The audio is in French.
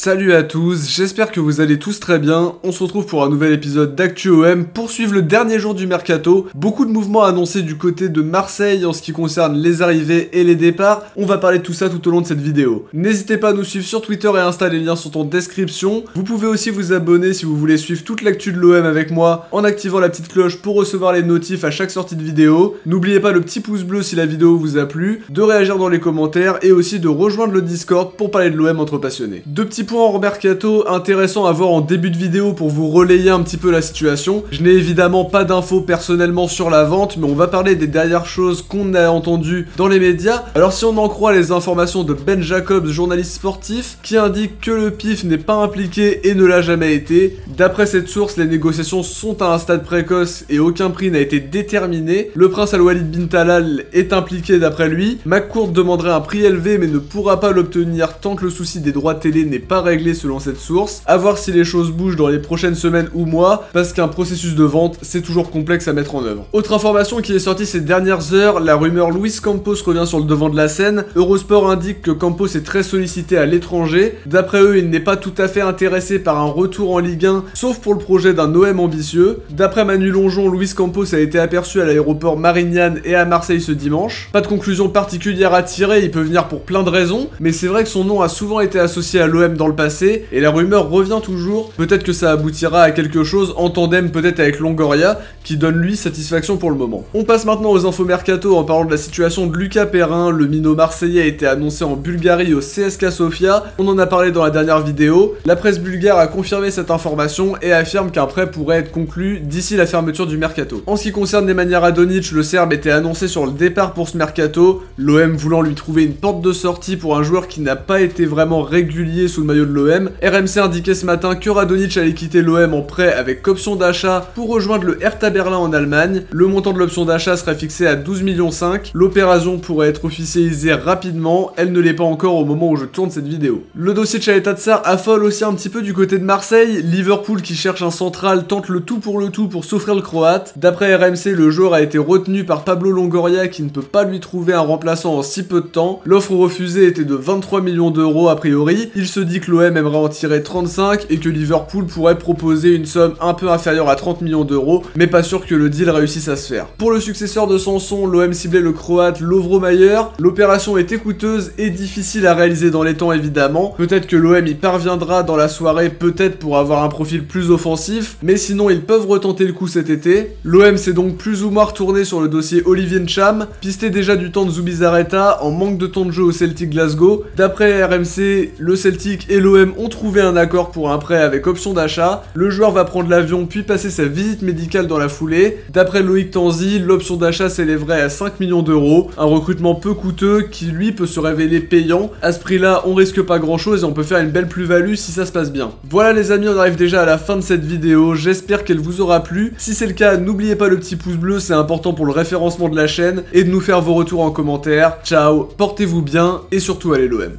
Salut à tous, j'espère que vous allez tous très bien. On se retrouve pour un nouvel épisode d'Actu OM pour suivre le dernier jour du mercato. Beaucoup de mouvements annoncés du côté de Marseille en ce qui concerne les arrivées et les départs. On va parler de tout ça tout au long de cette vidéo. N'hésitez pas à nous suivre sur Twitter et Insta, les liens sont en description. Vous pouvez aussi vous abonner si vous voulez suivre toute l'actu de l'OM avec moi en activant la petite cloche pour recevoir les notifs à chaque sortie de vidéo. N'oubliez pas le petit pouce bleu si la vidéo vous a plu, de réagir dans les commentaires et aussi de rejoindre le Discord pour parler de l'OM entre passionnés. Deux petits points en mercato intéressants à voir en début de vidéo pour vous relayer un petit peu la situation. Je n'ai évidemment pas d'infos personnellement sur la vente, mais on va parler des dernières choses qu'on a entendues dans les médias. Alors si on en croit les informations de Ben Jacobs, journaliste sportif, qui indique que le PIF n'est pas impliqué et ne l'a jamais été. D'après cette source, les négociations sont à un stade précoce et aucun prix n'a été déterminé. Le prince Al-Walid bin Talal est impliqué d'après lui. McCourt demanderait un prix élevé mais ne pourra pas l'obtenir tant que le souci des droits télé n'est pas réglé selon cette source. À voir si les choses bougent dans les prochaines semaines ou mois, parce qu'un processus de vente, c'est toujours complexe à mettre en œuvre. Autre information qui est sortie ces dernières heures, la rumeur Luis Campos revient sur le devant de la scène. Eurosport indique que Campos est très sollicité à l'étranger. D'après eux, il n'est pas tout à fait intéressé par un retour en Ligue 1, sauf pour le projet d'un OM ambitieux. D'après Manu Longeon, Luis Campos a été aperçu à l'aéroport Marignane et à Marseille ce dimanche. Pas de conclusion particulière à tirer, il peut venir pour plein de raisons, mais c'est vrai que son nom a souvent été associé à l'OM dans le passé, et la rumeur revient toujours. Peut-être que ça aboutira à quelque chose en tandem peut-être avec Longoria, qui donne lui satisfaction pour le moment. On passe maintenant aux infos mercato en parlant de la situation de Lucas Perrin. Le minot marseillais a été annoncé en Bulgarie au CSKA Sofia, on en a parlé dans la dernière vidéo. La presse bulgare a confirmé cette information et affirme qu'un prêt pourrait être conclu d'ici la fermeture du mercato. En ce qui concerne Nemanja Radonjic, le Serbe était annoncé sur le départ pour ce mercato, l'OM voulant lui trouver une porte de sortie pour un joueur qui n'a pas été vraiment régulier sous le maillot de l'OM. RMC indiquait ce matin que Radonjic allait quitter l'OM en prêt avec option d'achat pour rejoindre le Hertha Berlin en Allemagne. Le montant de l'option d'achat serait fixé à 12,5 millions. L'opération pourrait être officialisée rapidement, elle ne l'est pas encore au moment où je tourne cette vidéo. Le dossier de Chalet Tatsar affole aussi un petit peu du côté de Marseille. Liverpool, qui cherche un central, tente le tout pour s'offrir le croate. D'après RMC, le joueur a été retenu par Pablo Longoria qui ne peut pas lui trouver un remplaçant en si peu de temps. L'offre refusée était de 23 millions d'euros a priori. Il se dit que l'OM aimerait en tirer 35 et que Liverpool pourrait proposer une somme un peu inférieure à 30 millions d'euros, mais pas sûr que le deal réussisse à se faire. Pour le successeur de Sanson, l'OM ciblait le croate Lovro Mayer. L'opération était coûteuse et difficile à réaliser dans les temps évidemment. Peut-être que l'OM y parviendra dans la soirée, peut-être pour avoir un profil plus offensif, mais sinon ils peuvent retenter le coup cet été. L'OM s'est donc plus ou moins retourné sur le dossier Olivier Ncham, pisté déjà du temps de Zubizarreta, en manque de temps de jeu au Celtic Glasgow. D'après RMC, le Celtic et l'OM ont trouvé un accord pour un prêt avec option d'achat. Le joueur va prendre l'avion puis passer sa visite médicale dans la foulée. D'après Loïc Tanzi, l'option d'achat s'élèverait à 5 millions d'euros, un recrutement peu coûteux qui lui peut se révéler payant. À ce prix-là, on risque pas grand-chose et on peut faire une belle plus-value si ça se passe bien. Voilà les amis, on arrive déjà à la fin de cette vidéo, j'espère qu'elle vous aura plu. Si c'est le cas, n'oubliez pas le petit pouce bleu, c'est important pour le référencement de la chaîne, et de nous faire vos retours en commentaire. Ciao, portez-vous bien et surtout allez l'OM.